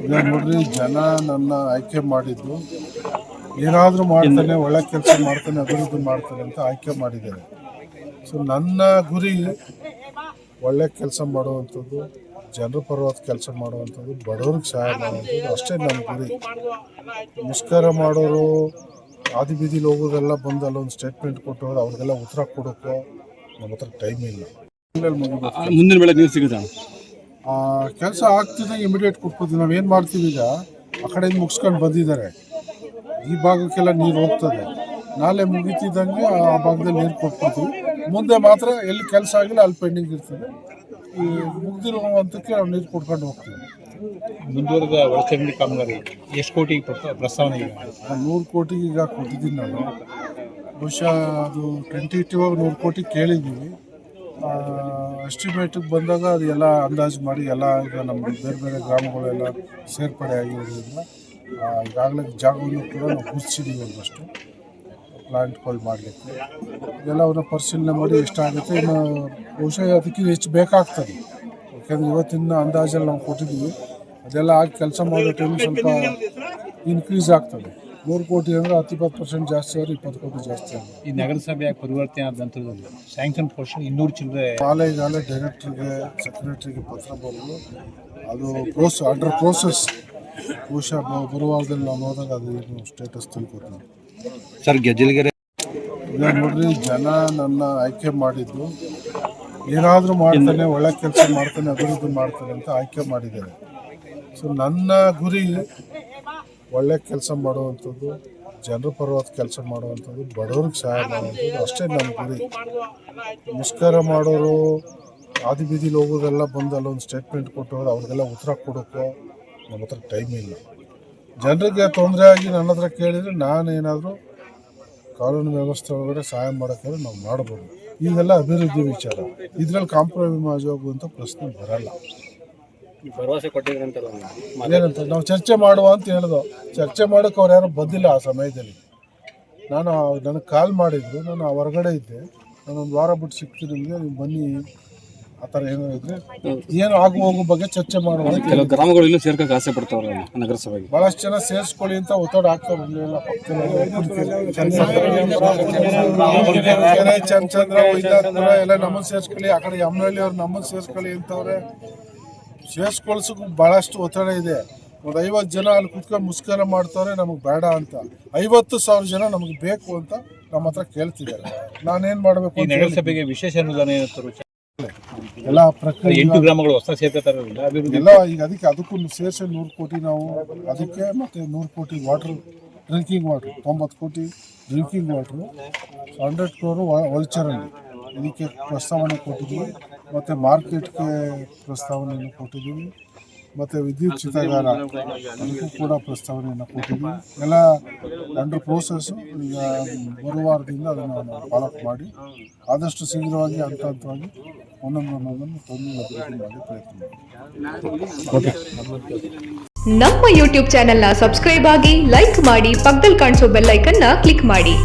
ಈಗ ನೋಡ್ರಿ, ಜನ ನನ್ನ ಆಯ್ಕೆ ಮಾಡಿದ್ದು ಏನಾದರೂ ಮಾಡ್ತಾನೆ, ಒಳ್ಳೆ ಕೆಲಸ ಮಾಡ್ತಾನೆ, ಅಭಿವೃದ್ಧಿ ಮಾಡ್ತಾನೆ ಅಂತ ಆಯ್ಕೆ ಮಾಡಿದ್ದಾರೆ. ಸೊ ನನ್ನ ಗುರಿ ಒಳ್ಳೆ ಕೆಲಸ ಮಾಡುವಂಥದ್ದು, ಜನರ ಪರವಾದ ಕೆಲಸ ಮಾಡುವಂಥದ್ದು, ಬಡವ್ರಿಗೆ ಸಹಾಯ ಮಾಡುವಂಥದ್ದು ಅಷ್ಟೇ ನನ್ನ ಗುರಿ. ಮುಷ್ಕರ ಮಾಡೋರು, ಆದಿ ಬೀದಿಲಿ ಹೋಗೋದೆಲ್ಲ ಬಂದು ಅಲ್ಲೊಂದು ಸ್ಟೇಟ್ಮೆಂಟ್ ಕೊಟ್ಟವ್ರು ಅವ್ರಿಗೆಲ್ಲ ಉತ್ತರ ಕೊಡೋಕ್ಕೋ ನಮ್ಮ ಹತ್ರ ಟೈಮ್ ಇಲ್ಲ. ಮುಂದಿನ ಬೆಳಗ್ಗೆ ನೀವು ಸಿಗುತ್ತಾ? ಕೆಲಸ ಆಗ್ತಿದ್ದಂಗೆ ಇಮಿಡಿಯೇಟ್ ಕೊಟ್ಕೋತೀವಿ. ನಾವೇನು ಮಾಡ್ತೀವಿ, ಈಗ ಆ ಕಡೆಯಿಂದ ಮುಗಿಸ್ಕೊಂಡು ಬಂದಿದ್ದಾರೆ, ಈ ಭಾಗಕ್ಕೆಲ್ಲ ನೀರು ಹೋಗ್ತದೆ, ನಾಳೆ ಮುಗಿತಿದ್ದಂಗೆ ಆ ಭಾಗದಲ್ಲಿ ನೀರು ಕೊಟ್ಕೊತೀವಿ. ಮುಂದೆ ಮಾತ್ರ ಎಲ್ಲಿ ಕೆಲಸ ಆಗಿಲ್ಲ ಅಲ್ಲಿ ಪೆಂಡಿಂಗ್ ಇರ್ತದೆ. ಈ ಮುಗ್ದಿರೋ ಹಂತಕ್ಕೆ ನಾವು ನೀರು ಕೊಡ್ಕೊಂಡು ಹೋಗ್ತೀವಿ. ಮುಂದುವರೆದ ಒಳಚರಂಡಿ ಕಾಮಗಾರಿ ಎಷ್ಟು ಕೋಟಿ ಪ್ರಸ್ತಾವನೆ? 100 ಕೋಟಿಗೆ ಈಗ ಕೊಟ್ಟಿದ್ದೀನಿ ನಾನು. ಬಹುಶಃ ಅದು ಟೆಂಟೇಟಿವ್ 100 ಕೋಟಿ ಕೇಳಿದ್ದೀವಿ. ಎಸ್ಟಿಮೇಟಿಗೆ ಬಂದಾಗ ಅದು ಎಲ್ಲ ಅಂದಾಜು ಮಾಡಿ ಎಲ್ಲ ಈಗ ನಮ್ಮ ಬೇರೆ ಬೇರೆ ಗ್ರಾಮಗಳೆಲ್ಲ ಸೇರ್ಪಡೆ ಆಗಿರೋದ್ರಿಂದ ಈಗಾಗಲೇ ಜಾಗವನ್ನು ಕೂಡ ನಾವು ಗುರುತಿಸಿದ್ದೀವಿ. ಒಂದಷ್ಟು ಪ್ಲಾಂಟ್ಗಳು ಮಾಡಲಿಕ್ಕೆ ಎಲ್ಲವನ್ನು ಪರಿಶೀಲನೆ ಮಾಡಿ ಎಷ್ಟಾಗುತ್ತೆ. ಇನ್ನು ಬಹುಶಃ ಅದಕ್ಕಿಂತ ಹೆಚ್ಚು ಬೇಕಾಗ್ತದೆ, ಯಾಕೆಂದರೆ ಇವತ್ತಿನ ಅಂದಾಜಲ್ಲಿ ನಾವು ಕೊಟ್ಟಿದ್ದೀವಿ. ಅದೆಲ್ಲ ಆಗಿ ಕೆಲಸ ಮಾಡೋ ಟೈಮ್ ಸ್ವಲ್ಪ ಇನ್ಕ್ರೀಸ್ ಆಗ್ತದೆ. 100 ಕೋಟಿ ಅಂದರೆ 10-20% ಜಾಸ್ತಿ ಆದರೆ 20 ಕೋಟಿ ಜಾಸ್ತಿ ಆಗಿದೆ. ಈ ನಗರಸಭೆಯ ಪರಿವರ್ತನೆ ಆದ ನಂತರದಲ್ಲಿ ಸ್ಯಾಂಕ್ಷನ್ ಪೋರ್ಷನ್ 200 ಚಿಲ್ಲರೆ ಈಗಾಗಲೇ ಡೈರೆಕ್ಟ್ರಿಗೆ, ಸೆಕ್ರೆಟ್ರಿಗೆ ಪತ್ರ ಬರೆದು ಅದು ಅಂಡರ್ ಪ್ರೋಸೆಸ್. ಬಹುಶಃ ಬರುವಾರದಲ್ಲಿ ನಾವು ಹೋದಾಗ ಅದು ಏನು ಸ್ಟೇಟಸ್ ತಿಳ್ಕೊತೀವಿ. ಸರ್, ಗೆಜ್ಜಲಗೆರೆ ಈಗ ನೋಡ್ರಿ, ಜನ ನನ್ನ ಆಯ್ಕೆ ಮಾಡಿದ್ದು ಏನಾದರೂ ಮಾಡ್ತಾನೆ, ಒಳ್ಳೆ ಕೆಲಸ ಮಾಡ್ತಾನೆ, ಅಭಿವೃದ್ಧಿ ಮಾಡ್ತಾನೆ ಅಂತ ಆಯ್ಕೆ ಮಾಡಿದ್ದಾರೆ. ಸೊ ನನ್ನ ಗುರಿ ಒಳ್ಳೆ ಕೆಲಸ ಮಾಡುವಂಥದ್ದು, ಜನರ ಪರವಾದ ಕೆಲಸ ಮಾಡುವಂಥದ್ದು, ಬಡವ್ರಿಗೆ ಸಹಾಯ ಮಾಡುವಂಥದ್ದು ಅಷ್ಟೇ ನನ್ನ ಗುರಿ. ಮುಷ್ಕರ ಮಾಡೋರು, ಆದಿ ಬೀದಿಲಿ ಹೋಗೋದೆಲ್ಲ ಬಂದು ಅಲ್ಲೊಂದು ಸ್ಟೇಟ್ಮೆಂಟ್ ಕೊಟ್ಟವ್ರು ಅವ್ರಿಗೆಲ್ಲ ಉತ್ತರ ಕೊಡೋಕ್ಕೋ ನಮ್ಮ ಹತ್ರ ಟೈಮ್ ಇಲ್ಲ. ಜನರಿಗೆ ತೊಂದರೆ ಆಗಿ ನನ್ನ ಹತ್ರ ಕೇಳಿದರೆ ನಾನೇನಾದರೂ ಕಾನೂನು ವ್ಯವಸ್ಥೆ ಒಳಗಡೆ ಸಹಾಯ ಮಾಡೋಕ್ಕಾದ್ರೆ ನಾವು ಮಾಡ್ಬೋದು. ಇದೆಲ್ಲ ಅಭಿವೃದ್ಧಿ ವಿಚಾರ, ಇದರಲ್ಲಿ ಕಾಂಪ್ರಮೈಸ್ ಆಗುವಂಥ ಪ್ರಶ್ನೆ ಬರಲ್ಲ. ಭರವಸೆ ಕೊಟ್ಟಿದ್ರಂತ ಏನಂತ ನಾವು ಚರ್ಚೆ ಮಾಡುವ ಅಂತ ಹೇಳಿದ್ರು. ಚರ್ಚೆ ಮಾಡೋಕ್ಕೆ ಅವ್ರು ಯಾರು ಬಂದಿಲ್ಲ ಆ ಸಮಯದಲ್ಲಿ. ನನಗೆ ಕಾಲ್ ಮಾಡಿದ್ರು, ನಾನು ಹೊರಗಡೆ ಇದ್ದೆ. ನಾನೊಂದು ವಾರ ಬಿಟ್ಟು ಸಿಗ್ತೀನಿ ನಿಮಗೆ, ನೀವು ಬನ್ನಿ, ಆ ಥರ ಏನೋ ಇದ್ರೆ ಏನು ಆಗು ಹೋಗೋ ಬಗ್ಗೆ ಚರ್ಚೆ ಮಾಡುವ. ಕೆಲವು ಗ್ರಾಮಗಳು ಇನ್ನೂ ಸೇರ್ಕಕ್ಕೆ ಆಸೆ ಪಡ್ತಾವ್ರೆ ನಗರಸಭೆಗೆ. ಭಾಳಷ್ಟು ಜನ ಸೇರಿಸ್ಕೊಳ್ಳಿ ಅಂತ ಒತ್ತಡ ಆಗ್ತಾರೆ. ಚಂಚಂದ್ರ, ವೈದ್ಯಪುರ ಎಲ್ಲ ನಮ್ಮನ್ನು ಸೇರಿಸ್ಕೊಳ್ಳಿ, ಆ ಕಡೆ ಯಮನಹಳ್ಳಿ ಅವ್ರು ನಮ್ಮನ್ನು ಸೇರಿಸ್ಕೊಳ್ಳಿ ಅಂತವ್ರೆ. ಸೇರಿಸ್ಕೊಳ್ಸೋಕ್ಕೂ ಭಾಳಷ್ಟು ಒತ್ತಡ ಇದೆ. ಒಂದು 50 ಜನ ಅಲ್ಲಿ ಕುತ್ಕೊಂಡು ಮುಷ್ಕರ ಮಾಡ್ತವ್ರೆ, ನಮಗೆ ಬೇಡ ಅಂತ. 50,000 ಜನ ನಮಗೆ ಬೇಕು ಅಂತ ನಮ್ಮ ಹತ್ರ ಕೇಳ್ತಿದ್ದಾರೆ. ನಾನೇನು ಮಾಡಬೇಕು? ನಗರಸಭೆಗೆ ವಿಶೇಷ ಅನುದಾನ ಎಲ್ಲ ಪ್ರಕ್ರಿಯೆ 8 ಗ್ರಾಮಗಳು ಹೊಸ ಸೇರ್ತಾರೆ ಎಲ್ಲ. ಈಗ ಅದಕ್ಕೂ ಸೇರಿಸಿ 100 ಕೋಟಿ ನಾವು ಅದಕ್ಕೆ, ಮತ್ತು 100 ಕೋಟಿ ವಾಟರ್, ಡ್ರಿಂಕಿಂಗ್ ವಾಟ್ರು, 90 ಕೋಟಿ ಡ್ರಿಂಕಿಂಗ್ ವಾಟ್ರು, 100 crore ಒಳಚರಂಡಿ ಇದಕ್ಕೆ ಪ್ರಸ್ತಾವನೆ ಕೊಟ್ಟಿದ್ದೀವಿ. ಮತ್ತು ಮಾರ್ಕೆಟ್ಗೆ ಪ್ರಸ್ತಾವನೆಯನ್ನು ಕೊಟ್ಟಿದ್ದೀವಿ. ಮತ್ತು ವಿದ್ಯುತ್ ಚಿತಾಗಾರ ಅದಕ್ಕೂ ಕೂಡ ಪ್ರಸ್ತಾವನೆಯನ್ನು ಕೊಟ್ಟಿದ್ದೀವಿ. ಎಲ್ಲ ಅಂಡರ್ ಪ್ರೋಸೆಸ್ಸು. ಈಗ ಬರುವಾರದಿಂದ ಅದನ್ನು ನಾವು ಫಾಲೋಅಪ್ ಮಾಡಿ ಆದಷ್ಟು ಶೀಘ್ರವಾಗಿ ಹಂತವಾಗಿ ಒಂದೊಂದನ್ನು ತಂದು ಅಭಿವೃದ್ಧಿ ಮಾಡಿ ಪ್ರಯತ್ನ ಮಾಡಿ. ನಮ್ಮ ಯೂಟ್ಯೂಬ್ ಚಾನೆಲ್ನ ಸಬ್ಸ್ಕ್ರೈಬ್ ಆಗಿ, ಲೈಕ್ ಮಾಡಿ, ಪಕ್ಕದಲ್ಲಿ ಕಾಣಿಸೋ ಬೆಲ್ ಐಕನ್ನ ಕ್ಲಿಕ್ ಮಾಡಿ.